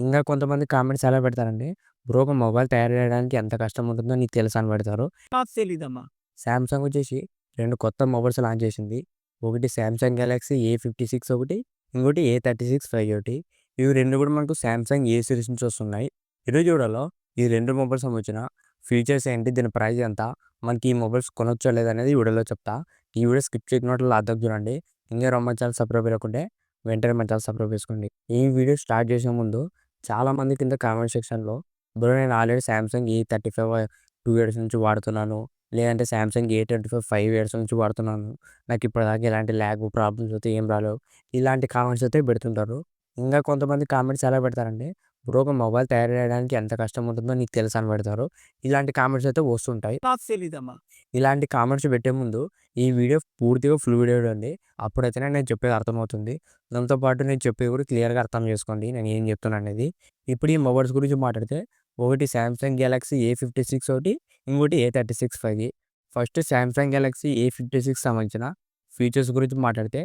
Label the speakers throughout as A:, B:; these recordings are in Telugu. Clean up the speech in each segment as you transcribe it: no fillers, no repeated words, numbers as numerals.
A: ఇంగా కొంతమంది కామెంట్స్ ఎలా పెడతారంటే, "బ్రో ఒక మొబైల్ తయారు చేయడానికి ఎంత కష్టం ఉంటుందో నీకు తెలుసా?" అని పెడతారు.
B: నాకు తెలీదమ్మా.
A: సామ్‌సంగ్ వచ్చేసి 2 కొత్త మొబైల్స్ లాంచ్ చేసింది. ఒకటి సామ్‌సంగ్ గెలాక్సీ A56 ఒకటి, ఇంకోటి A36 5 ఒకటి. ఇవి 2 కూడా మనకు సామ్‌సంగ్ ఏ సీరీస్ నుంచి వస్తున్నాయి. ఈరోజు వీడియోలో ఈ 2 మొబైల్స్ సంబంధించిన ఫీచర్స్ ఏంటి? దీని ప్రైస్ ఎంత? మనకి ఈ మొబైల్స్ కొనొచ్చా లేదా అనేది ఈ వీడియోలో చెప్తా. ఈ వీడియో స్కిప్ చేయకుండా లాస్ట్ దాకా చూడండి. ఇంకా మన ఛానల్ సబ్స్క్రైబ్ చేయకుంటే వెంటనే మన ఛానల్ సబ్స్క్రైబ్ చేసుకోండి. ఈ వీడియో స్టార్ట్ చేసే ముందు చాలామంది కింద కామెంట్ సెక్షన్‌లో బ్రో నేను ఆల్రెడీ సామ్‌సంగ్ E35 2 ఇయర్స్ నుంచి వాడుతున్నాను. లేదంటే సామ్‌సంగ్ A25 5 ఇయర్స్ నుంచి వాడుతున్నాను. నాకు ఇప్పటిదాకా ఎలాంటి ల్యాగ్ ప్రాబ్లమ్స్ అయితే ఏం రాలేవు. ఇలాంటి కామెంట్స్ అయితే పెడుతుంటారు. ఇంకా కొంతమంది కామెంట్స్ ఎలా పెడతారంటే, బ్రో ఒక మొబైల్ తయారు చేయడానికి ఎంత కష్టం ఉంటుందో నీకు తెలుసా? అని పెడతారు. ఇలాంటి కామెంట్స్ అయితే వస్తుంటాయి.
B: నాకు తెలీదమ్మా.
A: ఇలాంటి కామెంట్స్ పెట్టే ముందు ఈ వీడియో పూర్తిగా ఫుల్ వీడియో చూడండి. అప్పుడైతేనే నేను చెప్పేది అర్థమవుతుంది. దాంతో పాటు నేను చెప్పేది కూడా క్లియర్‌గా అర్థం చేసుకోండి నేను ఏం చెప్తున్నా అనేది. ఇప్పుడు ఈ మొబైల్స్ గురించి మాట్లాడితే ఒకటి సామ్‌సంగ్ గెలాక్సీ A56 ఒకటి, ఇంకోటి A36 5. First Samsung Galaxy A56 సంబంధించిన ఫీచర్స్ గురించి మాట్లాడితే,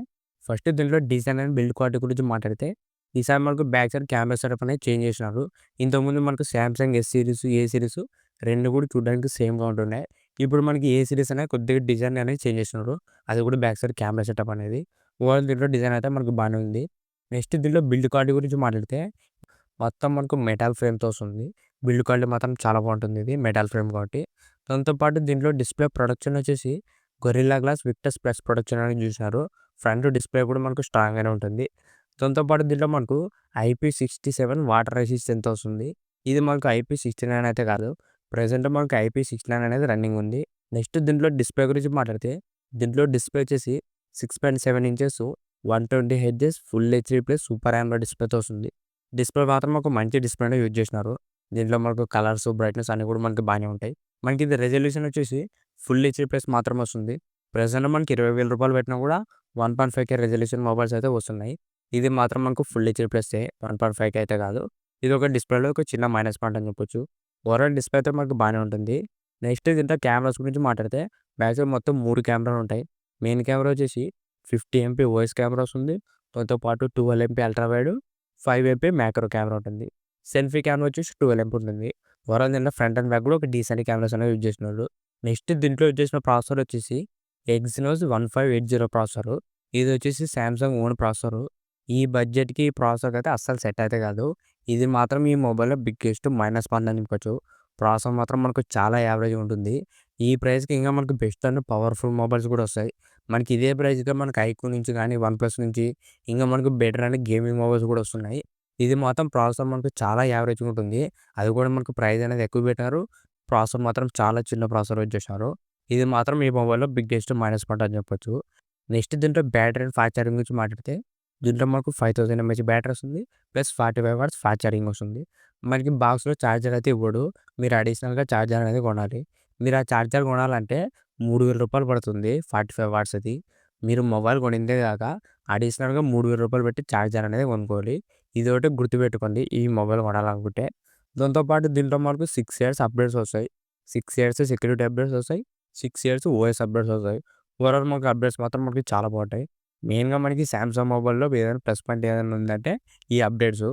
A: ఫస్ట్ దీంట్లో డిజైన్ అండ్ బిల్డ్ క్వాలిటీ గురించి మాట్లాడితే, ఈసారి మనకు బ్యాక్ సైడ్ కెమెరా సెటప్ అనేది చేంజ్ చేసినారు. ఇంతకుముందు మనకు సామ్‌సంగ్ ఎస్ సీరీస్, ఏ సీరీస్ 2 కూడా చూడడానికి సేమ్‌గా ఉంటున్నాయి. ఇప్పుడు మనకి ఏ సీరీస్ అనేది కొద్దిగా డిజైన్ అనేది చేంజ్ చేసినారు. అది కూడా బ్యాక్ సైడ్ కెమెరా సెటప్ అనేది. ఓవరాల్ దీంట్లో డిజైన్ అయితే మనకు బానే ఉంది. నెక్స్ట్ దీంట్లో బిల్డ్ క్వాలిటీ గురించి మాట్లాడితే, మొత్తం మనకు మెటల్ ఫ్రేమ్‌తో వస్తుంది. బిల్డ్ క్వాలిటీ మాత్రం చాలా బాగుంటుంది ఇది మెటల్ ఫ్రేమ్ కాబట్టి. దాంతో పాటు దీంట్లో డిస్‌ప్లే ప్రొడక్షన్ వచ్చేసి Gorilla Glass Victus plus production అని చూసినారు. ఫ్రంట్ డిస్‌ప్లే కూడా మనకు స్ట్రాంగ్‌గానే ఉంటుంది. దాంతో పాటు దీంట్లో మనకు IP67 వాటర్ రెసిస్టెన్స్‌తో వస్తుంది. ఇది మనకు IP69 అయితే కాదు. ప్రెజెంట్ మనకు IP69 అనేది రన్నింగ్ ఉంది. నెక్స్ట్ దీంట్లో డిస్‌ప్లే గురించి మాట్లాడితే, దీంట్లో డిస్‌ప్లే వచ్చేసి 6.7 inches 120 hertz full HD plus super AMOLED డిస్‌ప్లేతో వస్తుంది. డిస్‌ప్లే మాత్రం ఒక మంచి డిస్‌ప్లేనే యూజ్ చేసినారు. దీంట్లో మనకు కలర్స్, బ్రైట్‌నెస్ అన్నీ కూడా మనకు బానే ఉంటాయి. మనకి ఇది రెజల్యూషన్ వచ్చేసి ఫుల్ హెచ్‌డీ ప్లస్ మాత్రమే వస్తుంది. ప్రెజెంట్ మనకి రూ. 20,000 పెట్టినా కూడా 1.5K రెజల్యూషన్ మొబైల్స్ అయితే వస్తున్నాయి. ఇది మాత్రం మనకు ఫుల్ హెచ్‌డీ ప్లస్సే 1.5K అయితే కాదు. ఇది ఒక డిస్‌ప్లేలో ఒక చిన్న మైనస్ పాయింట్ అని చెప్పొచ్చు. ఓవరాల్ డిస్‌ప్లే అయితే మనకు బానే ఉంటుంది. నెక్స్ట్ దీంట్లో కెమెరాస్ గురించి మాట్లాడితే, బ్యాక్ సైడ్ మొత్తం 3 కెమెరాలు ఉంటాయి. మెయిన్ కెమెరా వచ్చేసి 50 ఎంపీ ఓఎస్ కెమెరా వస్తుంది. దాంతో పాటు 12 MP ultra wide, 5 MP macro camera ఉంటుంది. సెల్ఫీ కెమెరా వచ్చేసి 12 ఎంపీ ఉంటుంది. ఓవరాల్ దీంట్లో ఫ్రంట్ అండ్ బ్యాక్ కూడా ఒక డీసెంట్ కెమెరాస్ అనేవి యూజ్ చేసినారు. నెక్స్ట్ దీంట్లో యూజ్ చేసిన ప్రాసెసర్ వచ్చేసి ఎక్సినోస్ 1580 ప్రాసెసర్. ఇది వచ్చేసి సామ్‌సంగ్ ఓన్ ప్రాసెసర్. ఈ బడ్జెట్‌కి ఈ ప్రాసెసర్ అయితే అస్సలు సెట్ అయితే కాదు. ఇది మాత్రం ఈ మొబైల్‌లో బిగ్గెస్ట్ మైనస్ పాయింట్ అని చెప్పుకోవచ్చు. ప్రాసెసర్ మాత్రం మనకు చాలా యావరేజ్‌గా ఉంటుంది. ఈ ప్రైస్‌కి ఇంకా మనకు బెస్ట్ అండ్ పవర్‌ఫుల్ మొబైల్స్ కూడా వస్తాయి. మనకి ఇదే ప్రైస్‌కి మనకు ఐక్యూ నుంచి గానీ, వన్‌ప్లస్ నుంచి ఇంకా మనకు బెటర్ అండ్ గేమింగ్ మొబైల్స్ కూడా వస్తున్నాయి. ఇది మాత్రం ప్రాసెసర్ మనకు చాలా యావరేజ్‌గా ఉంటుంది. అది కూడా మనకు ప్రైస్ అనేది ఎక్కువ పెట్టారు. ప్రాసెసర్ మాత్రం చాలా చిన్న ప్రాసెసర్ యూజ్ చేశారు. ఇది మాత్రం ఈ మొబైల్‌లో బిగ్గెస్ట్ మైనస్ పాయింట్ అని చెప్పొచ్చు. నెక్స్ట్ దీంట్లో బ్యాటరీ అండ్ ఫాస్ట్ ఛార్జింగ్ గురించి మాట్లాడితే, దీంట్లో మనకు 5000 ఎంఏహెచ్ బ్యాటరీ వస్తుంది. ప్లస్ 45 వాట్స్ ఫాస్ట్ ఛార్జింగ్ వస్తుంది. మనకి బాక్స్‌లో ఛార్జర్ అయితే ఇవ్వడు. మీరు అడిషనల్‌గా ఛార్జర్ అనేది కొనాలి. మీరు ఆ ఛార్జర్ కొనాలంటే రూ. 3000 పడుతుంది 45 వాట్స్‌ది. మీరు మొబైల్ కొనిందే కాక అడిషనల్‌గా రూ. 3000 పెట్టి ఛార్జర్ అనేది కొనుక్కోవాలి. ఇదొకటి గుర్తుపెట్టుకోండి ఈ మొబైల్ కొనాలనుకుంటే. దాంతో పాటు దీంట్లో మనకు 6 ఇయర్స్ అప్డేట్స్ వస్తాయి. 6 ఇయర్స్ సెక్యూరిటీ అప్డేట్స్ వస్తాయి. 6 ఇయర్స్ ఓఎస్ అప్డేట్స్ వస్తాయి. ఓవరాల్ మనకు అప్డేట్స్ మాత్రం మనకి చాలా బాగుంటాయి. మెయిన్‌గా మనకి సామ్‌సంగ్ మొబైల్‌లో ఏదైనా ప్లస్ పాయింట్ ఏదైనా ఉందంటే ఈ అప్డేట్స్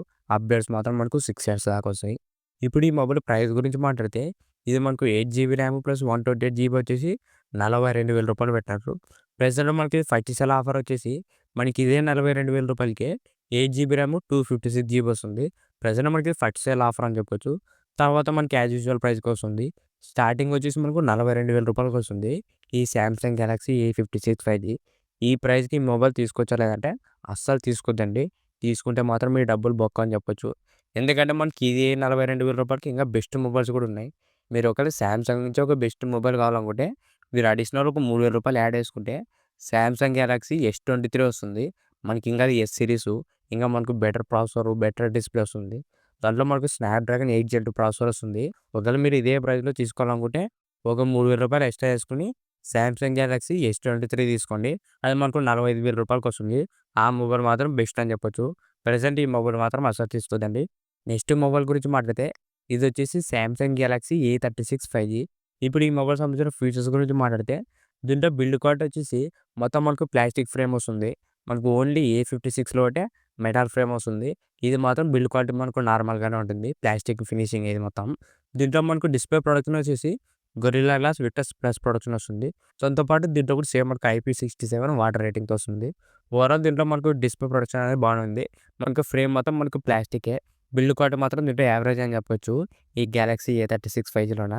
A: మాత్రం మనకు 6 ఇయర్స్ దాకా వస్తాయి. ఇప్పుడు ఈ మొబైల్ ప్రైస్ గురించి మాట్లాడితే, ఇది మనకు 8 జీబీ ర్యామ్ ప్లస్ 128 జీబీ వచ్చేసి రూ. 42,000 పెట్టినారు. ప్రెజెంట్ మనకి ఫస్ట్ సేల్ ఆఫర్ వచ్చేసి మనకి ఇదే రూ. 42,000కే 8 జీబీ ర్యామ్ 256 జీబీ వస్తుంది. ప్రెజెంట్ మనకి ఫస్ట్ సేల్ ఆఫర్ అని చెప్పొచ్చు. తర్వాత మనకి యాజ్ యూజువల్ ప్రైస్‌కి వస్తుంది. స్టార్టింగ్ వచ్చేసి మనకు రూ. 42,000 వస్తుంది. ఈ సామ్‌సంగ్ గెలాక్సీ A56 5G. ఈ ప్రైస్‌కి మొబైల్ తీసుకోవచ్చా లేదంటే అస్సలు తీసుకోవద్దండి. తీసుకుంటే మాత్రం మీ డబ్బులు బొక్క అని చెప్పొచ్చు. ఎందుకంటే మనకి ఇది రూ. 42,000కి ఇంకా బెస్ట్ మొబైల్స్ కూడా ఉన్నాయి. మీరు ఒకవేళ సామ్‌సంగ్ నుంచి ఒక బెస్ట్ మొబైల్ కావాలనుకుంటే మీరు అడిషనల్ ఒక రూ. 3,000 యాడ్ చేసుకుంటే సామ్‌సంగ్ గెలాక్సీ S23 వస్తుంది. మనకి ఇంకా అది ఎస్ సిరీసు. ఇంకా మనకు బెటర్ ప్రాసెసర్, బెటర్ డిస్‌ప్లే వస్తుంది. దాంట్లో మనకు స్నాప్‌డ్రాగన్ 8 జెన్ ప్రాసెసర్ వస్తుంది. ఒకవేళ మీరు ఇదే ప్రైస్‌లో తీసుకోవాలనుకుంటే ఒక రూ. 3,000 ఎక్స్ట్రా చేసుకొని సామ్‌సంగ్ గెలాక్సీ S23 తీసుకోండి. అది మనకు రూ. 45,000 వస్తుంది. ఆ మొబైల్ మాత్రం బెస్ట్ అని చెప్పొచ్చు. ప్రెజెంట్ ఈ మొబైల్ మాత్రం అస్సలు తీసుకోవద్దండి. నెక్స్ట్ మొబైల్ గురించి మాట్లాడితే ఇదొచ్చేసి సామ్‌సంగ్ గెలాక్సీ A36 5G. ఇప్పుడు ఈ మొబైల్ సంబంధించిన ఫీచర్స్ గురించి మాట్లాడితే, దీంట్లో బిల్డ్ క్వాలిటీ వచ్చేసి మొత్తం మనకు ప్లాస్టిక్ ఫ్రేమ్ వస్తుంది. మనకు ఓన్లీ A56లో ఒకటే మెటల్ ఫ్రేమ్ వస్తుంది. ఇది మాత్రం బిల్డ్ క్వాలిటీ మనకు నార్మల్‌గానే ఉంటుంది. ప్లాస్టిక్ ఫినిషింగ్ ఇది మొత్తం. దీంట్లో మనకు డిస్‌ప్లే ప్రొడక్షన్ వచ్చేసి Gorilla Glass Victus plus production వస్తుంది. దాంతో పాటు దీంట్లో కూడా సేమ్ మనకు IP67 వాటర్ రేటింగ్‌తో వస్తుంది. ఓవరాల్ దీంట్లో మనకు డిస్‌ప్లే ప్రొడక్షన్ అనేది బాగానే ఉంది. మనకు ఫ్రేమ్ మొత్తం మనకు ప్లాస్టికే. బిల్డ్ క్వాలిటీ మాత్రం దీంట్లో యావరేజ్ అని చెప్పొచ్చు. ఈ గెలాక్సీ A36 5Gలోన.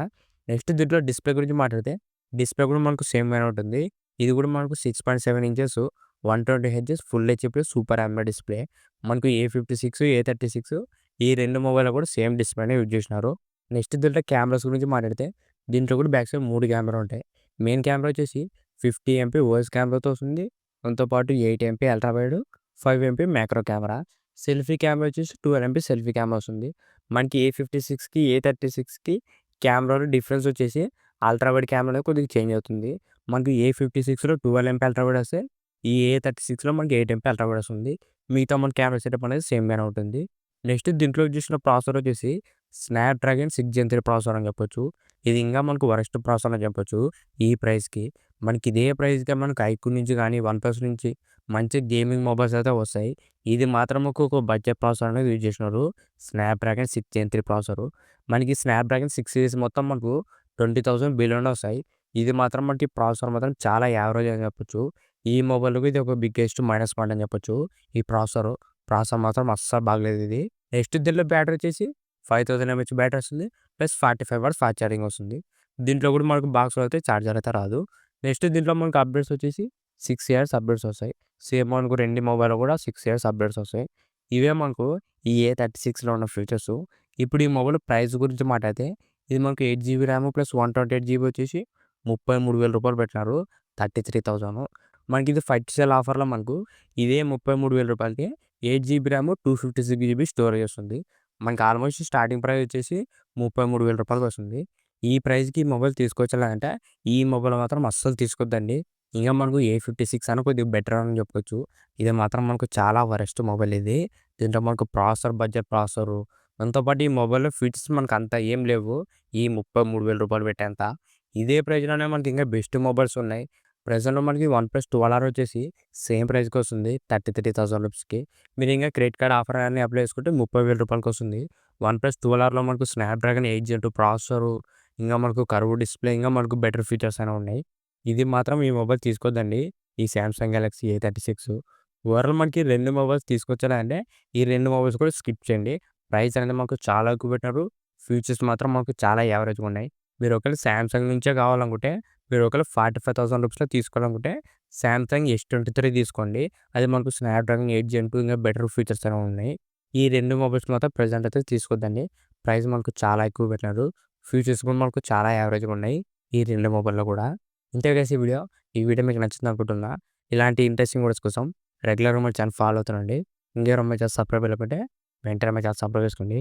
A: నెక్స్ట్ దీంట్లో డిస్‌ప్లే గురించి మాట్లాడితే డిస్‌ప్లే కూడా మనకు సేమ్‌గానే ఉంటుంది. ఇది కూడా మనకు 6.7 inches 120 hertz full HD super AMOLED display. మనకు A56, A36 ఈ 2 మొబైల్‌లో కూడా సేమ్ డిస్‌ప్లేనే యూజ్ చేసినారు. నెక్స్ట్ దీంట్లో కెమెరాస్ గురించి మాట్లాడితే దీంట్లో కూడా బ్యాక్ సైడ్ 3 కెమెరా ఉంటాయి. మెయిన్ కెమెరా వచ్చేసి 50 ఎంపీ ఓఎస్ కెమెరాతో వస్తుంది. దాంతో పాటు 8 MP ultra wide, 5 MP macro camera. Selfie camera వచ్చేసి 12 ఎంపీ సెల్ఫీ కెమెరా వస్తుంది. మనకి A56కి, A36కి కెమెరాలో డిఫరెన్స్ వచ్చేసి అల్ట్రా వైడ్ కెమెరా కొద్దిగా చేంజ్ అవుతుంది. మనకి A56లో 12 ఎంపీ అల్ట్రా వైడ్ వస్తే ఈ A36లో మనకి 8 ఎంపీ అల్ట్రా వైడ్ వస్తుంది. మిగతా మన కెమెరా సెటప్ అనేది సేమ్‌గానే ఉంటుంది. నెక్స్ట్ దీంట్లో యూజ్ చేసిన ప్రాసెసర్ వచ్చేసి స్నాప్‌డ్రాగన్ 6 జెన్ 3 ప్రాసెసర్ అని చెప్పొచ్చు. ఇది ఇంకా మనకు వరస్ట్ ప్రాసెసర్ అని చెప్పొచ్చు ఈ ప్రైస్‌కి. మనకి ఇదే ప్రైస్‌కి మనకు ఐక్యూ నుంచి కానీ, వన్‌ప్లస్ నుంచి మంచి గేమింగ్ మొబైల్స్ అయితే వస్తాయి. ఇది మాత్రం ఒక బడ్జెట్ ప్రాసెసర్ అనేది యూజ్ చేసినారు. స్నాప్‌డ్రాగన్ 6 జెన్ 3 ప్రాసెసర్. మనకి స్నాప్‌డ్రాగన్ 6 సిరీస్ మొత్తం మనకు 20,000 బిలోనే వస్తాయి. ఇది మాత్రం మనకి ప్రాసెసర్ మాత్రం చాలా యావరేజ్ అని చెప్పొచ్చు. ఈ మొబైల్‌కి ఇది ఒక బిగ్గెస్ట్ మైనస్ పాయింట్ అని చెప్పొచ్చు. ఈ ప్రాసెసర్ మాత్రం అస్సలు బాగలేదు ఇది. నెక్స్ట్ దీంట్లో బ్యాటరీ వచ్చేసి 5000 ఎంహెచ్ బ్యాటరీ వస్తుంది. ప్లస్ 45 వాట్స్ ఫాస్ట్ ఛార్జింగ్ వస్తుంది. దీంట్లో కూడా మనకు బాక్స్‌లో అయితే ఛార్జర్ అయితే రాదు. నెక్స్ట్ దీంట్లో మనకు అప్డేట్స్ వచ్చేసి 6 ఇయర్స్ అప్డేట్స్ వస్తాయి. సేమ్ మనకు 2 మొబైల్‌లో కూడా 6 ఇయర్స్ అప్డేట్స్ వస్తాయి. ఇవే మనకు ఈ A36లో ఉన్న ఫీచర్స్. ఇప్పుడు ఈ మొబైల్ ప్రైస్ గురించి మాట్లాడితే ఇది మనకు 8 జీబీ ర్యామ్ ప్లస్ 128 జీబీ వచ్చేసి రూ. 33,000 పెట్టినారు. 33,000. మనకి ఇది ఫస్ట్ సేల్ ఆఫర్‌లో మనకు ఇదే రూ. 33,000కి 8 జీబీ ర్యామ్ 256 జీబీ స్టోరేజ్ వస్తుంది. మనకి ఆల్మోస్ట్ స్టార్టింగ్ ప్రైస్ వచ్చేసి రూ. 33,000 వస్తుంది. ఈ ప్రైస్‌కి మొబైల్ తీసుకొచ్చేలా అంటే ఈ మొబైల్ మాత్రం అస్సలు తీసుకోవద్దండి. ఇంకా మనకు A56 అని కొద్దిగా బెటర్ అని చెప్పొచ్చు. ఇది మాత్రం మనకు చాలా వరస్ట్ మొబైల్ ఇది. దీంట్లో మనకు బడ్జెట్ ప్రాసెసరు, దాంతో పాటు ఈ మొబైల్‌లో ఫీచర్స్ మనకు అంత ఏం లేవు. ఈ రూ. 33,000 పెట్టేంత. ఇదే ప్రైస్‌లోనే మనకి ఇంకా బెస్ట్ మొబైల్స్ ఉన్నాయి. ప్రెజెంట్‌లో మనకి వన్‌ప్లస్ 12R వచ్చేసి సేమ్ ప్రైస్‌కి వస్తుంది. 33,000 రూపీస్‌కి. మీరు ఇంకా క్రెడిట్ కార్డ్ ఆఫర్ అన్ని అప్లై చేసుకుంటే రూ. 30,000కి వస్తుంది. వన్‌ప్లస్ 12Rలో మనకు స్నాప్‌డ్రాగన్ 8 జెన్ 2 ప్రాసెసరు, ఇంకా మనకు కర్వ్ డిస్‌ప్లే, ఇంకా మనకు బెటర్ ఫీచర్స్ అనేవి ఉన్నాయి. ఇది మాత్రం ఈ మొబైల్ తీసుకోవద్దండి. ఈ సామ్సంగ్ గెలాక్సీ A36. ఓవరాల్ మనకి 2 మొబైల్స్ తీసుకొచ్చేలా అంటే ఈ 2 మొబైల్స్ కూడా స్కిప్ చేయండి. ప్రైస్ అనేది మాకు చాలా ఎక్కువ పెట్టినారు. ఫీచర్స్ మాత్రం మాకు చాలా యావరేజ్‌గా ఉన్నాయి. మీరు ఒకవేళ సామ్సంగ్ నుంచే కావాలనుకుంటే మీరు ఒకవేళ 45,000 రూపీస్‌లో తీసుకోవాలనుకుంటే సామ్సంగ్ S23 తీసుకోండి. అది మనకు స్నాప్‌డ్రాగన్ 8 జెన్ 2 ఇంకా బెటర్ ఫీచర్స్ అనేవి ఉన్నాయి. ఈ 2 మొబైల్స్ మాత్రం ప్రెజెంట్ అయితే తీసుకోవద్దండి. ప్రైస్ మనకు చాలా ఎక్కువ పెట్టినారు. ఫీచర్స్ కూడా మనకు చాలా యావరేజ్‌గా ఉన్నాయి. ఈ 2 మొబైల్‌లో కూడా. ఇంతే గైస్ ఈ వీడియో. ఈ వీడియో మీకు నచ్చింది అనుకుంటున్నా. ఇలాంటి ఇంట్రెస్టింగ్ వీడియోస్ కోసం రెగ్యులర్‌గా మన ఛానల్ ఫాలో అవుతుండండి. ఇంకెవరైనా మన ఛానల్ సబ్స్క్రైబ్ చేయకపోతే వెంటనే మన ఛానల్ సబ్స్క్రైబ్ చేసుకోండి.